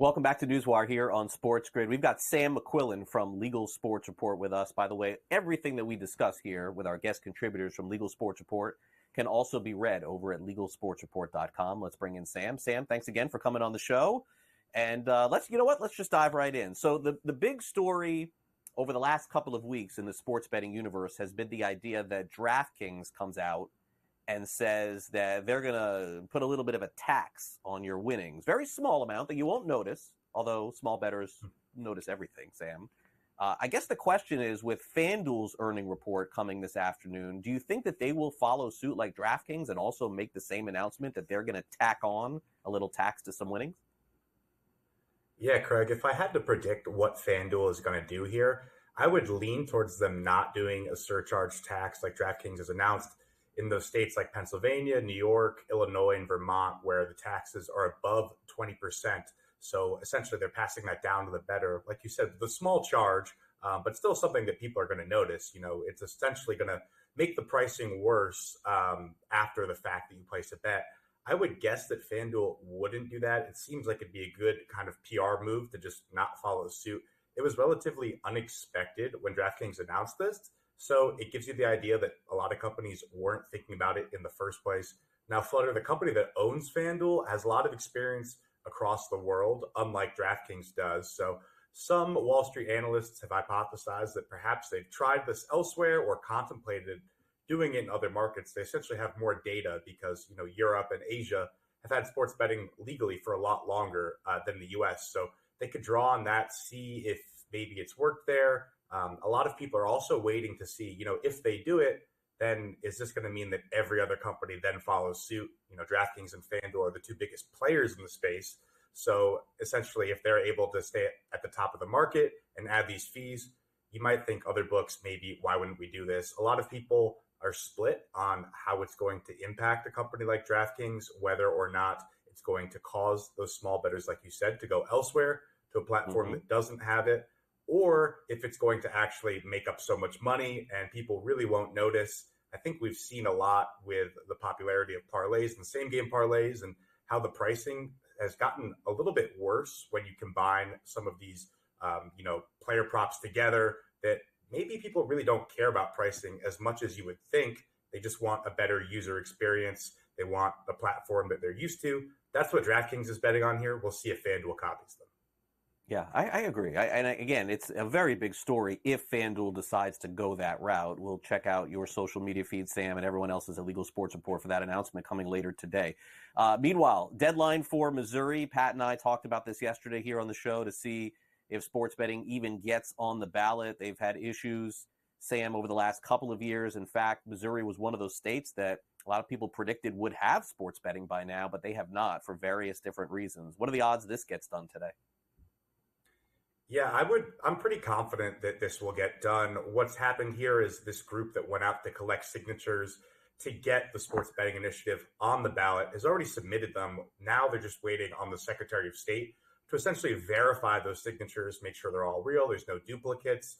Welcome back to NewsWire here on SportsGrid. We've got Sam McQuillan from Legal Sports Report with us. By the way, everything that we discuss here with our guest contributors from Legal Sports Report can also be read over at LegalSportsReport.com. Let's bring in Sam. Sam, thanks again for coming on the show. And let's just dive right in. So the big story over the last couple of weeks in the sports betting universe has been the idea that DraftKings comes out and says that they're going to put a little bit of a tax on your winnings. Very small amount that you won't notice, although small bettors notice everything, Sam. I guess the question is, with FanDuel's earning report coming this afternoon, do you think that they will follow suit like DraftKings and also make the same announcement that they're going to tack on a little tax to some winnings? Yeah, Craig, if I had to predict what FanDuel is going to do here, I would lean towards them not doing a surcharge tax like DraftKings has announced in those states like Pennsylvania, New York, Illinois, and Vermont, where the taxes are above 20%. So essentially, they're passing that down to the bettor. Like you said, the small charge, but still something that people are going to notice. You know, it's essentially going to make the pricing worse after the fact that you place a bet. I would guess that FanDuel wouldn't do that. It seems like it'd be a good kind of PR move to just not follow suit. It was relatively unexpected when DraftKings announced this. So it gives you the idea that a lot of companies weren't thinking about it in the first place. Now, Flutter, the company that owns FanDuel, has a lot of experience across the world, unlike DraftKings does. So some Wall Street analysts have hypothesized that perhaps they've tried this elsewhere or contemplated doing it in other markets. They essentially have more data because, you know, Europe and Asia have had sports betting legally for a lot longer than the US. So they could draw on that, see if maybe it's worked there. A lot of people are also waiting to see, you know, if they do it, then is this going to mean that every other company then follows suit? You know, DraftKings and FanDuel are the two biggest players in the space. So essentially, if they're able to stay at the top of the market and add these fees, you might think other books, maybe, why wouldn't we do this? A lot of people are split on how it's going to impact a company like DraftKings, whether or not it's going to cause those small bettors, like you said, to go elsewhere to a platform that doesn't have it, or if it's going to actually make up so much money and people really won't notice. I think we've seen a lot with the popularity of parlays and same game parlays and how the pricing has gotten a little bit worse when you combine some of these, player props together, that maybe people really don't care about pricing as much as you would think. They just want a better user experience. They want the platform that they're used to. That's what DraftKings is betting on here. We'll see if FanDuel copies them. Yeah, I agree. And again, it's a very big story if FanDuel decides to go that route. We'll check out your social media feed, Sam, and everyone else's at Legal Sports Report for that announcement coming later today. Meanwhile, deadline for Missouri. Pat and I talked about this yesterday here on the show to see if sports betting even gets on the ballot. They've had issues, Sam, over the last couple of years. In fact, Missouri was one of those states that a lot of people predicted would have sports betting by now, but they have not for various different reasons. What are the odds this gets done today? Yeah, I'm pretty confident that this will get done. What's happened here is this group that went out to collect signatures to get the sports betting initiative on the ballot has already submitted them. Now they're just waiting on the Secretary of State to essentially verify those signatures, make sure they're all real, there's no duplicates.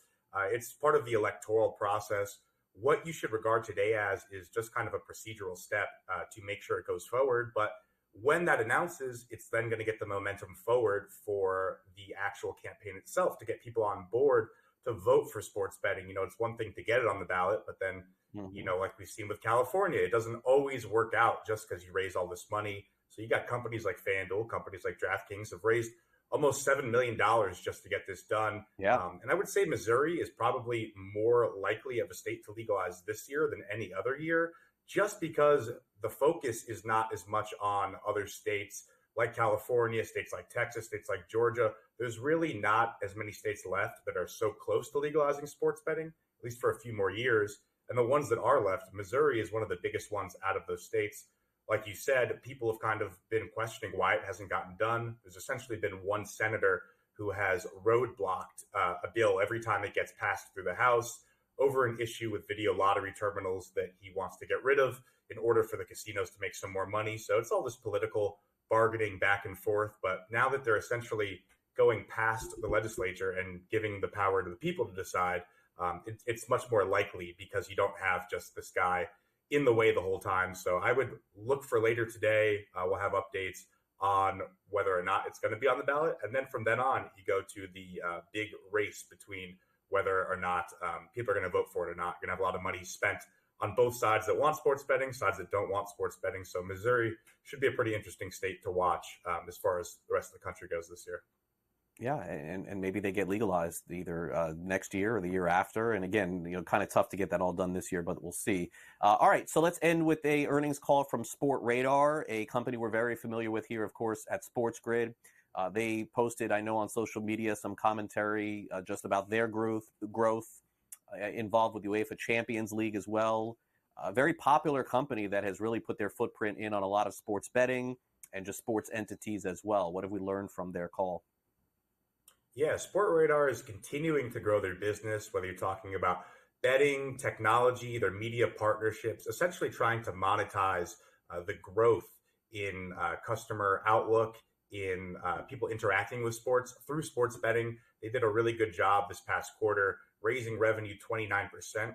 It's part of the electoral process. What you should regard today as is just kind of a procedural step to make sure it goes forward. But when that announces, it's then going to get the momentum forward for the actual campaign itself to get people on board to vote for sports betting. You know, it's one thing to get it on the ballot, but then, you know, like we've seen with California, it doesn't always work out just because you raise all this money. So you got companies like FanDuel, companies like DraftKings have raised almost $7 million just to get this done. Yeah. And I would say Missouri is probably more likely of a state to legalize this year than any other year, just because the focus is not as much on other states like California, states like Texas, states like Georgia. There's really not as many states left that are so close to legalizing sports betting, at least for a few more years. And the ones that are left, Missouri is one of the biggest ones out of those states. Like you said, people have kind of been questioning why it hasn't gotten done. There's essentially been one senator who has roadblocked a bill every time it gets passed through the House over an issue with video lottery terminals that he wants to get rid of in order for the casinos to make some more money. So it's all this political bargaining back and forth. But now that they're essentially going past the legislature and giving the power to the people to decide, it's much more likely because you don't have just this guy in the way the whole time. So I would look for later today. We'll have updates on whether or not it's going to be on the ballot. And then from then on, you go to the big race between whether or not people are going to vote for it or not. You're going to have a lot of money spent on both sides that want sports betting, sides that don't want sports betting. So Missouri should be a pretty interesting state to watch as far as the rest of the country goes this year. Yeah, and maybe they get legalized either next year or the year after. And again, kind of tough to get that all done this year, but we'll see. All right, so let's end with a earnings call from Sportradar, a company we're very familiar with here, of course, at SportsGrid. They posted, I know, on social media some commentary just about their growth involved with UEFA Champions League as well. A very popular company that has really put their footprint in on a lot of sports betting and just sports entities as well. What have we learned from their call? Yeah, Sportradar is continuing to grow their business, whether you're talking about betting, technology, their media partnerships, essentially trying to monetize the growth in customer outlook, in people interacting with sports through sports betting. They did a really good job this past quarter, raising revenue 29%,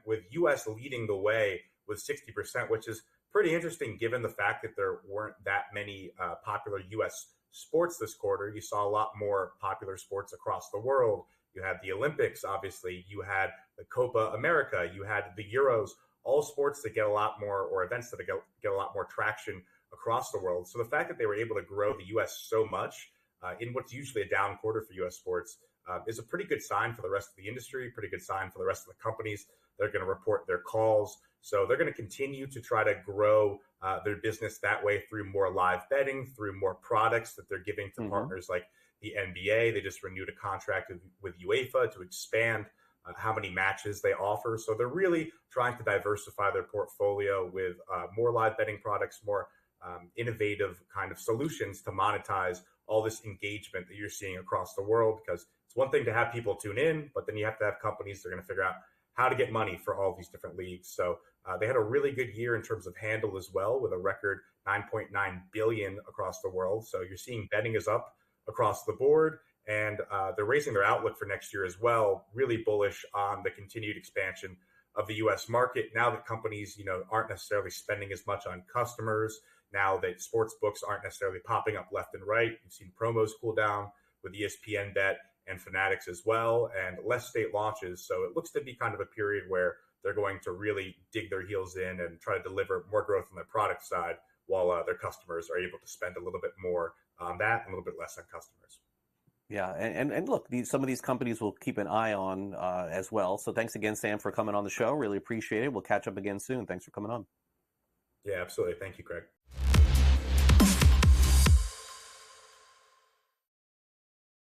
with US leading the way with 60%, which is pretty interesting given the fact that there weren't that many popular US sports this quarter. You saw a lot more popular sports across the world. You had the Olympics, obviously. You had the Copa America. You had the Euros, all sports that get a lot more, or events that get a lot more traction across the world. So the fact that they were able to grow the U.S. so much in what's usually a down quarter for U.S. sports is a pretty good sign for the rest of the industry, pretty good sign for the rest of the companies. They're going to report their calls. So they're going to continue to try to grow their business that way through more live betting, through more products that they're giving to partners like the NBA. They just renewed a contract with UEFA to expand how many matches they offer. So they're really trying to diversify their portfolio with more live betting products, more innovative kind of solutions to monetize all this engagement that you're seeing across the world. Because it's one thing to have people tune in, but then you have to have companies that are going to figure out how to get money for all these different leagues. So they had a really good year in terms of handle as well, with a record 9.9 billion across the world. So you're seeing betting is up across the board, and they're raising their outlook for next year as well, really bullish on the continued expansion of the U.S. market. Now that companies, aren't necessarily spending as much on customers, now that sports books aren't necessarily popping up left and right, you've seen promos cool down with ESPN Bet and Fanatics as well, and less state launches. So it looks to be kind of a period where they're going to really dig their heels in and try to deliver more growth on their product side, while their customers are able to spend a little bit more on that and a little bit less on customers. Yeah, and look, some of these companies will keep an eye on as well. So thanks again, Sam, for coming on the show. Really appreciate it. We'll catch up again soon. Thanks for coming on. Yeah, absolutely. Thank you, Craig.